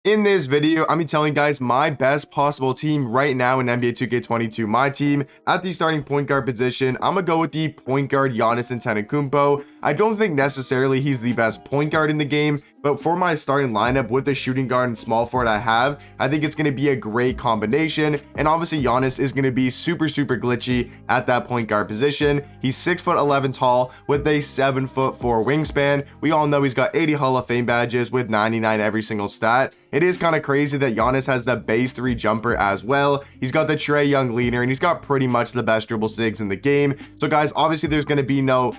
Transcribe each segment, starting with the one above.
In this video, I'm telling you guys my best possible team right now in NBA 2K22. My team at the starting point guard position, I'm gonna go with the point guard Giannis Antetokounmpo. I don't think necessarily he's the best point guard in the game, but for my starting lineup with the shooting guard and small forward I think it's going to be a great combination. And obviously Giannis is going to be super glitchy at that point guard position. He's 6'11" tall with a 7'4" wingspan. We all know he's got 80 Hall of Fame badges with 99 every single stat. It is kind of crazy that Giannis has the base 3 jumper as well. He's got the Trae Young leaner, and he's got pretty much the best dribble sigs in the game. So guys, obviously there's going to be no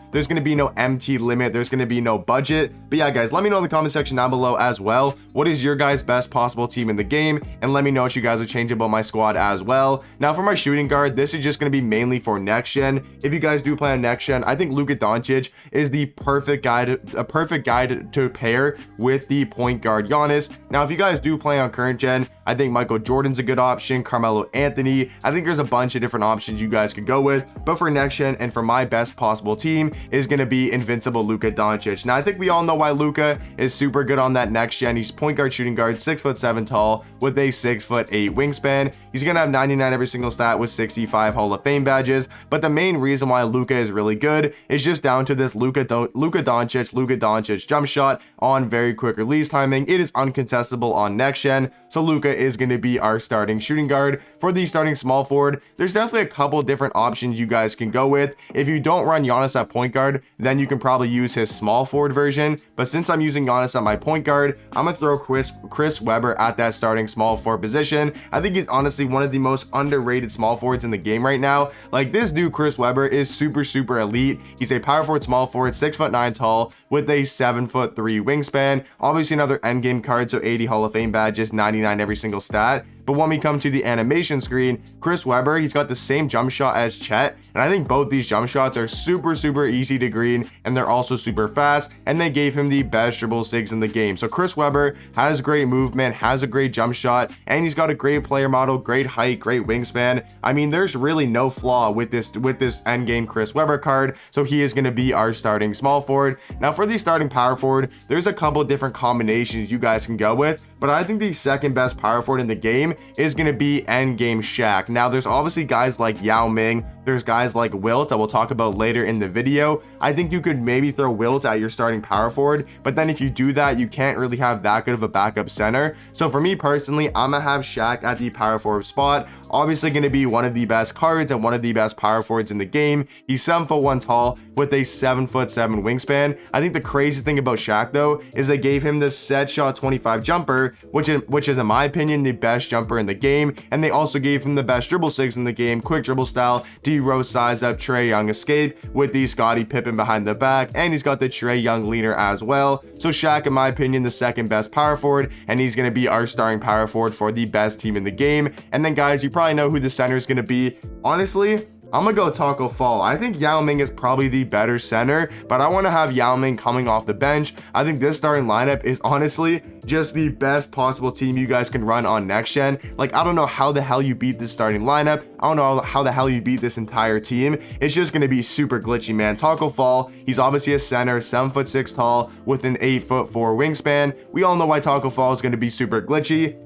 MT limit. There's going to be no budget. But yeah, guys, let me know in the comment section down below as well. What is your guys' best possible team in the game? And let me know what you guys would change about my squad as well. Now for my shooting guard, this is just going to be mainly for next gen. If you guys do play on next gen, I think Luca Doncic is the perfect guy to pair with the point guard Giannis. Now if you guys do play on current gen, I think Michael Jordan's a good option, Carmelo Anthony. I think there's a bunch of different options you guys could go with, but for next gen and for my best possible team is going to be invincible Luca Doncic. Now I think we all know why Luca is super good on that next gen. He's point guard, shooting guard, 6'7" tall with a 6'8" wingspan. He's gonna have 99 every single stat with 65 Hall of Fame badges. But the main reason why Luca is really good is just down to this Luca Doncic jump shot on very quick release timing. It is uncontestable on next gen, so Luca is going to be our starting shooting guard. For the starting small forward, there's definitely a couple different options you guys can go with. If you don't run Giannis at point guard, then you can probably use his small forward version. But since I'm using Giannis at my point guard, I'm gonna throw Chris Webber at that starting small forward position. I think he's honestly one of the most underrated small forwards in the game right now. Like, this dude Chris Webber is super elite. He's a power forward, small forward, 6'9" tall with a 7'3" wingspan. Obviously another endgame card, so 80 Hall of Fame badges, 99 every single stat. But when we come to the animation screen, Chris Webber, he's got the same jump shot as Chet, and I think both these jump shots are super easy to green, and they're also super fast, and they gave him the best dribble sigs in the game. So Chris Webber has great movement, has a great jump shot, and he's got a great player model, great height, great wingspan. I mean, there's really no flaw with this endgame Chris Webber card, so he is going to be our starting small forward. Now for the starting power forward, there's a couple different combinations you guys can go with, but I think the second best power forward in the game is going to be endgame Shaq. Now there's obviously guys like Yao Ming, there's guys like Wilt I will talk about later in the video. I think you could maybe throw Wilt at your starting power forward, but then if you do that, you can't really have that good of a backup center. So for me personally, I'm gonna have Shaq at the power forward spot. Obviously going to be one of the best cards and one of the best power forwards in the game. He's 7'1" tall with a 7'7" wingspan. I think the crazy thing about Shaq though is they gave him the set shot 25 jumper, which is in my opinion the best jumper in the game, and they also gave him the best dribble sigs in the game, quick dribble style, D-Rose size up, Trae Young escape with the Scottie Pippen behind the back, and he's got the Trae Young leaner as well. So Shaq, in my opinion, the second best power forward, and he's going to be our starting power forward for the best team in the game. And then guys, you probably know who the center is going to be. Honestly, I'm gonna go Taco Fall. I think Yao Ming is probably the better center, but I want to have Yao Ming coming off the bench. I think this starting lineup is honestly just the best possible team you guys can run on next gen. Like, I don't know how the hell you beat this starting lineup. I don't know how the hell you beat this entire team. It's just gonna be super glitchy, man. Taco Fall, he's obviously a center, 7'6" tall with an 8'4" wingspan. We all know why Taco Fall is gonna be super glitchy.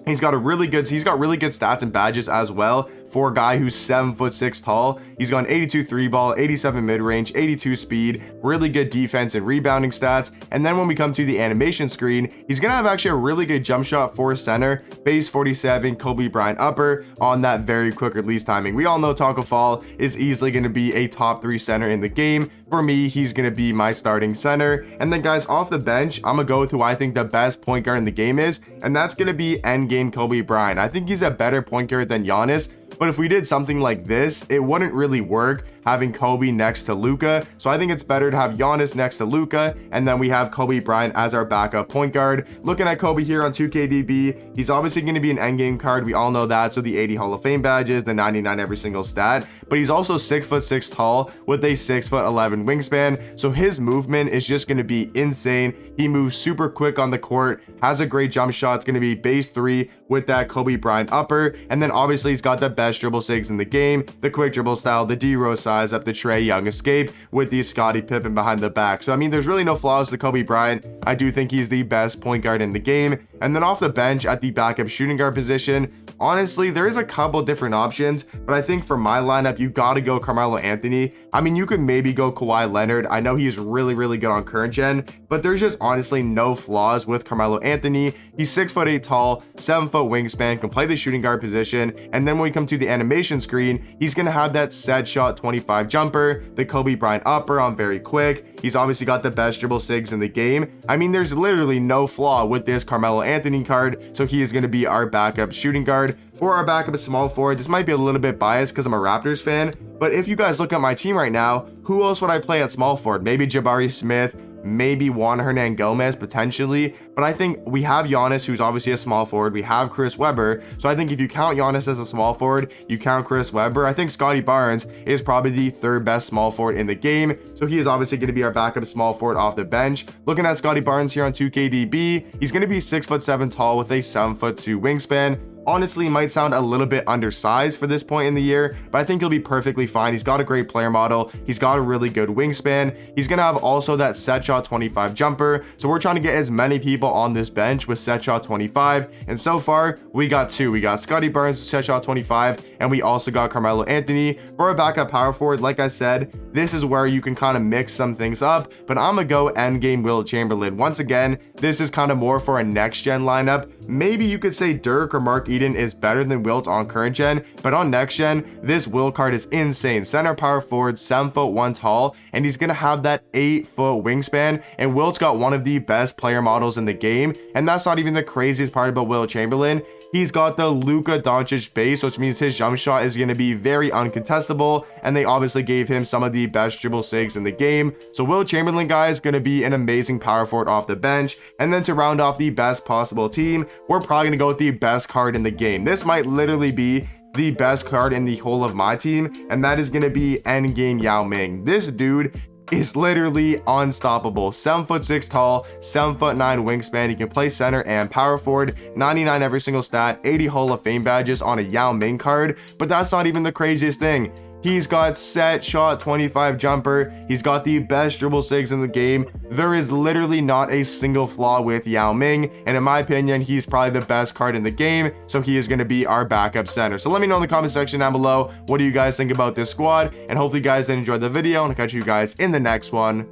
He's got really good stats and badges as well for a guy who's 7'6" tall. He's got an 82 3 ball, 87 mid-range, 82 speed, really good defense and rebounding stats. And then when we come to the animation screen, he's gonna have actually a really good jump shot for center, base 47 Kobe Bryant upper on that very quick release timing. We all know Taco Fall is easily gonna be a top 3 center in the game. For me, he's gonna be my starting center. And then guys, off the bench, I'm gonna go with who I think the best point guard in the game is, and that's gonna be endgame Kobe Bryant. I think he's a better point guard than Giannis, but if we did something like this, it wouldn't really work having Kobe next to Luca. So I think it's better to have Giannis next to Luca, and then we have Kobe Bryant as our backup point guard. Looking at Kobe here on 2KDB, he's obviously going to be an endgame card. We all know that. So the 80 Hall of Fame badges, the 99 every single stat, but he's also 6'6" tall with a 6'11" wingspan. So his movement is just going to be insane. He moves super quick on the court, has a great jump shot. It's going to be base 3 with that Kobe Bryant upper. And then obviously he's got the best dribble sigs in the game, the quick dribble style, the D-Rose size up the Trae Young escape with the Scottie Pippen behind the back. So I mean, there's really no flaws to Kobe Bryant. I do think he's the best point guard in the game. And then off the bench at the backup shooting guard position, honestly, there is a couple different options, but I think for my lineup, you got to go Carmelo Anthony. I mean, you could maybe go Kawhi Leonard. I know he's really, really good on current gen, but there's just honestly no flaws with Carmelo Anthony. He's 6'8" tall, 7-foot wingspan, can play the shooting guard position. And then when we come to the animation screen, he's going to have that set shot 25 jumper, the Kobe Bryant upper on very quick. He's obviously got the best dribble sigs in the game. I mean, there's literally no flaw with this Carmelo Anthony card, so he is going to be our backup shooting guard. For our backup small forward, this might be a little bit biased because I'm a Raptors fan, but if you guys look at my team right now, who else would I play at small forward? Maybe Jabari Smith, maybe Juan Hernangomez potentially, but I think we have Giannis, who's obviously a small forward. We have Chris Webber, so I think if you count Giannis as a small forward, you count Chris Webber. I think Scottie Barnes is probably the third best small forward in the game, so he is obviously going to be our backup small forward off the bench. Looking at Scottie Barnes here on 2KDB, he's going to be 6'7" tall with a 7'2" wingspan. Honestly, might sound a little bit undersized for this point in the year, but I think he'll be perfectly fine. He's got a great player model. He's got a really good wingspan. He's going to have also that set shot 25 jumper. So we're trying to get as many people on this bench with set shot 25. And so far, we got two. We got Scottie Barnes with set shot 25, and we also got Carmelo Anthony. For a backup power forward, like I said, this is where you can kind of mix some things up, but I'm going to go endgame Wilt Chamberlain. Once again, this is kind of more for a next gen lineup. Maybe you could say Dirk or Mark Eden is better than Wilt on current gen, but on next gen, this Wilt card is insane. Center power forward, 7'1" tall, and he's gonna have that 8-foot wingspan. And Wilt's got one of the best player models in the game, and that's not even the craziest part about Wilt Chamberlain. He's got the Luca Doncic base, which means his jump shot is going to be very uncontestable, and they obviously gave him some of the best dribble sigs in the game. So Wilt Chamberlain, guys, going to be an amazing power forward off the bench. And then to round off the best possible team, we're probably going to go with the best card in the game. This might literally be the best card in the whole of my team, and that is going to be endgame Yao Ming. This dude is literally unstoppable. 7'6" tall, 7'9" wingspan. He can play center and power forward. 99 every single stat, 80 Hall of Fame badges on a Yao Ming card. But that's not even the craziest thing. He's got set shot 25 jumper. He's got the best dribble sigs in the game. There is literally not a single flaw with Yao Ming, and in my opinion, he's probably the best card in the game, so he is going to be our backup center. So let me know in the comment section down below, what do you guys think about this squad, and hopefully you guys did enjoy the video, and I'll catch you guys in the next one.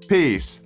Peace.